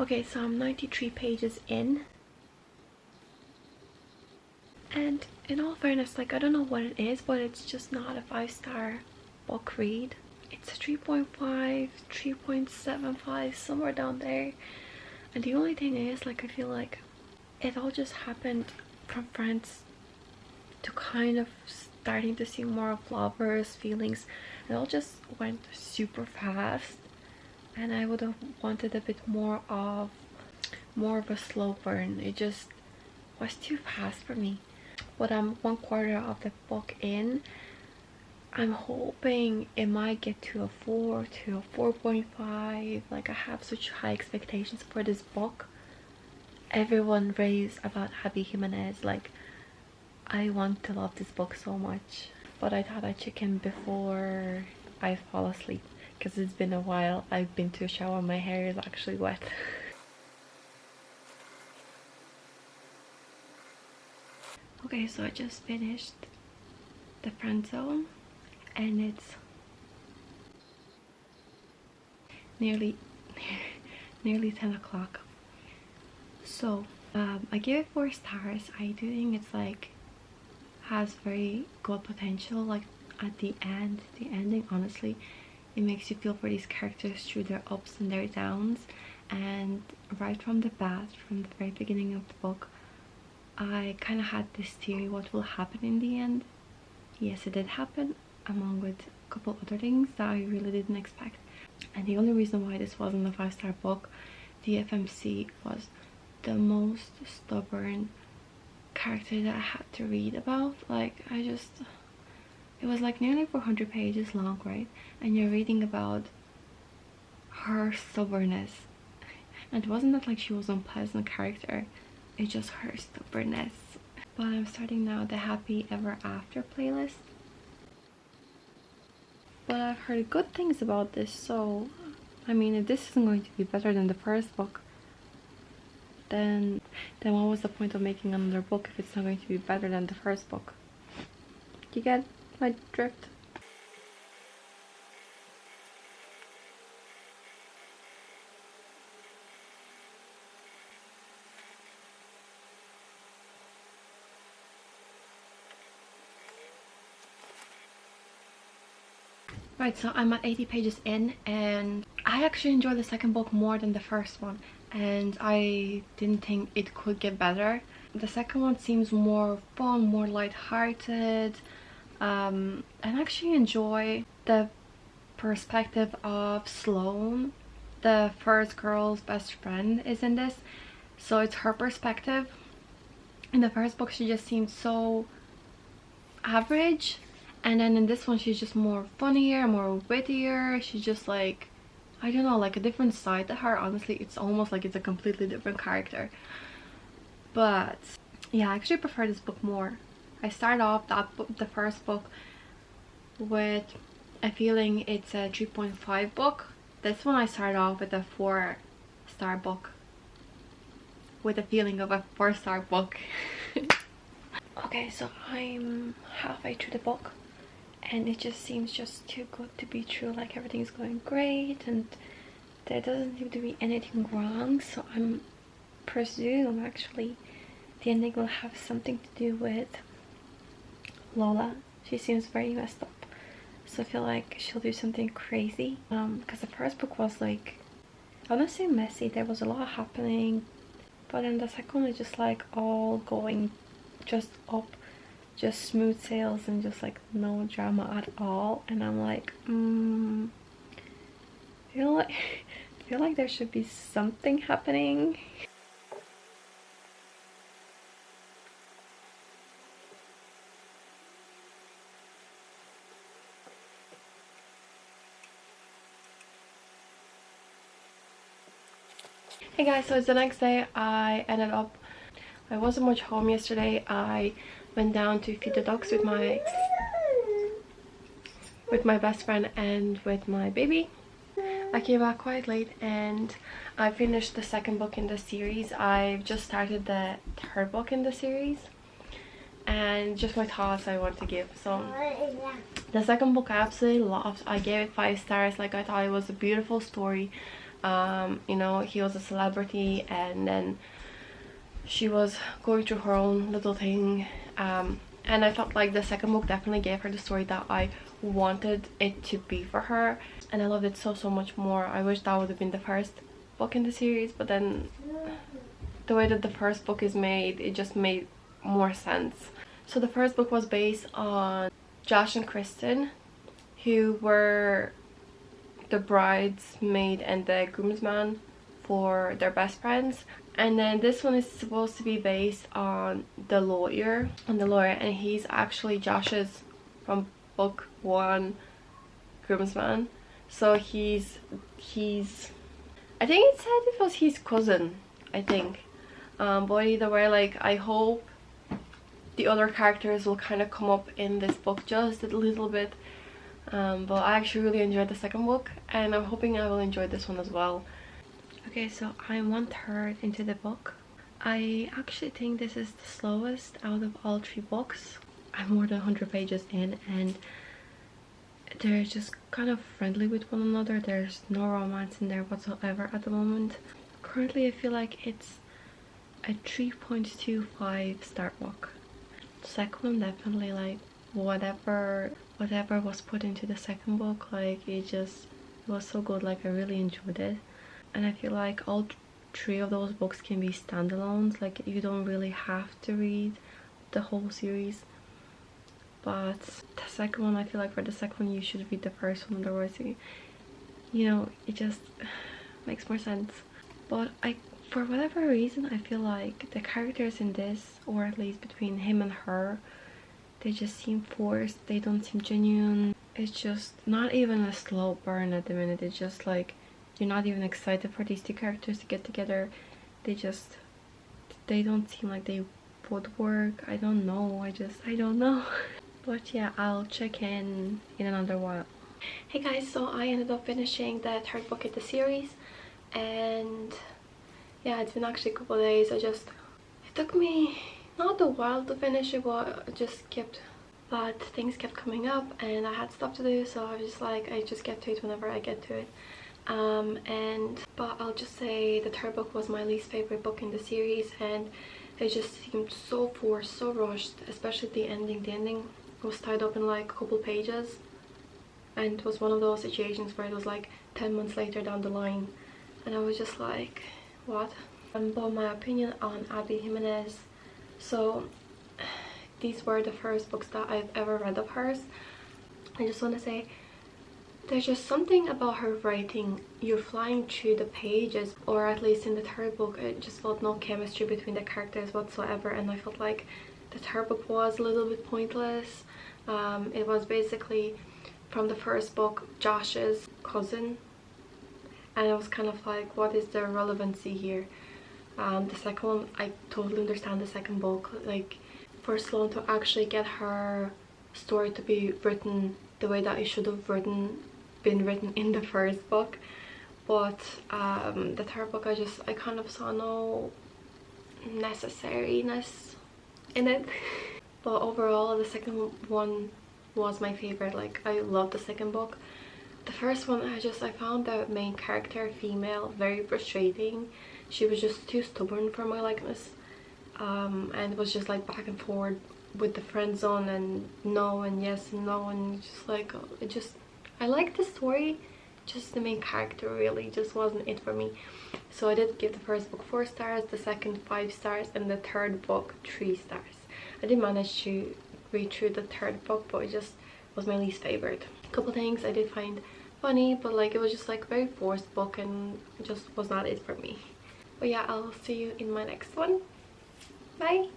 Okay, so I'm 93 pages in, and in all fairness, like, I don't know what it is, but it's just not a 5-star book read. It's a 3.5, 3.75, somewhere down there. And the only thing is, like, I feel like it all just happened from friends to kind of starting to see more of lovers' feelings. It all just went super fast, and I would have wanted a bit more of a slow burn. It just was too fast for me. But I'm 1/4 of the book in. I'm hoping it might get to a 4, to a 4.5. Like, I have such high expectations for this book. Everyone raves about Abby Jimenez. Like, I want to love this book so much. But I thought I'd check in before I fall asleep, because it's been a while. I've been to a shower, my hair is actually wet. Okay, so I just finished the FriendZone, and it's nearly 10 o'clock. So I give it 4 stars. I do think it's like has very good potential. Like, at the end, the ending, honestly, it makes you feel for these characters through their ups and their downs. And right from the bat, from the very beginning of the book, I kind of had this theory what will happen in the end. Yes, it did happen, along with a couple other things that I really didn't expect. And the only reason why this wasn't a 5-star book, the FMC was the most stubborn character that I had to read about. Like, it was like nearly 400 pages long, right? And you're reading about her stubbornness. And it wasn't that like she was an unpleasant character, it's just her stubbornness. But I'm starting now the Happy Ever After playlist. But I've heard good things about this, so I mean, if this isn't going to be better than the first book, then what was the point of making another book if it's not going to be better than the first book? You get my drift? Right, so I'm at 80 pages in, and I actually enjoyed the second book more than the first one, and I didn't think it could get better. The second one seems more fun, more light-hearted, and I actually enjoy the perspective of Sloane. The first girl's best friend is in this, so it's her perspective. In the first book, she just seemed so average, and then in this one she's just more funnier, more wittier. She's just like, I don't know, like a different side to her. Honestly, it's almost like it's a completely different character. But yeah, I actually prefer this book more. I started off the first book with a feeling it's a 3.5 book. This one I started off with a 4-star book, with a feeling of a 4-star book. Okay, so I'm halfway through the book, and it just seems just too good to be true. Like, everything's going great and there doesn't seem to be anything wrong, so I'm presume actually the ending will have something to do with Lola. She seems very messed up, so I feel like she'll do something crazy, because the first book was like, I wouldn't say messy, there was a lot happening, but then the second one is just like all going just up, just smooth sails and just like no drama at all. And I'm like, I feel like there should be something happening. Hey guys, so it's the next day. I wasn't much home yesterday. I went down to feed the dogs with my best friend and with my baby. I came back quite late and I finished the second book in the series. I've just started the third book in the series, and just my thoughts I want to give. So the second book I absolutely loved. I gave it 5 stars. Like, I thought it was a beautiful story You know, he was a celebrity, and then she was going through her own little thing, and I felt like the second book definitely gave her the story that I wanted it to be for her, and I loved it so much more. I wish that would have been the first book in the series, but then the way that the first book is made, it just made more sense. So the first book was based on Josh and Kristen, who were the bridesmaid and the groomsman for their best friends. And then this one is supposed to be based on the lawyer, and he's actually Josh's, from book 1, groomsman. So he's I think it said it was his cousin, I think. But either way, like, I hope the other characters will kind of come up in this book just a little bit. But I actually really enjoyed the second book, and I'm hoping I will enjoy this one as well. Okay, so I'm 1/3 into the book. I actually think this is the slowest out of all 3 books. I'm more than 100 pages in, and they're just kind of friendly with one another. There's no romance in there whatsoever at the moment. Currently I feel like it's a 3.25 star book. The second one, definitely, like, whatever was put into the second book, like, it was so good. Like, I really enjoyed it, and I feel like all 3 of those books can be standalones. Like, you don't really have to read the whole series. But the second one, I feel like for the second one you should read the first one, otherwise you know, it just makes more sense. But for whatever reason, I feel like the characters in this, or at least between him and her, they just seem forced. They don't seem genuine. It's just not even a slow burn at the minute. It's just like you're not even excited for these 2 characters to get together. They don't seem like they would work. I don't know. I don't know. But yeah, I'll check in another while. Hey guys, so I ended up finishing the 3rd book in the series, and yeah, it's been actually a couple of days. It took me not a while to finish it, but things kept coming up and I had stuff to do, so I was just like, I just get to it whenever I get to it. But I'll just say the 3rd book was my least favorite book in the series, and it just seemed so forced, so rushed, especially the ending. The ending was tied up in like a couple pages, and it was one of those situations where it was like 10 months later down the line, and I was just like, what? But my opinion on Abby Jimenez, so these were the first books that I've ever read of hers. I just want to say, there's just something about her writing. You're flying through the pages, or at least in the 3rd book, it just felt no chemistry between the characters whatsoever, and I felt like the 3rd book was a little bit pointless. It was basically, from the 1st book, Josh's cousin, and it was kind of like, what is the relevancy here? The second one, I totally understand the second book, like, for Sloane to actually get her story to be written the way that it should have been written in the 1st book. But the 3rd book, I kind of saw no necessariness in it. But overall, the second one was my favorite. Like, I loved the second book. The first one, I found the main character, female, very frustrating. She was just too stubborn for my likeness, and it was just like back and forth with the friend zone and no and yes and no, and just like, I liked the story, just the main character really just wasn't it for me. So I did give the 1st book 4 stars, the 2nd 5 stars, and the 3rd book 3 stars. I did manage to read through the 3rd book, but it just was my least favorite. A couple things I did find funny, but like, it was just like very forced book, and it just was not it for me. But yeah, I'll see you in my next one. Bye.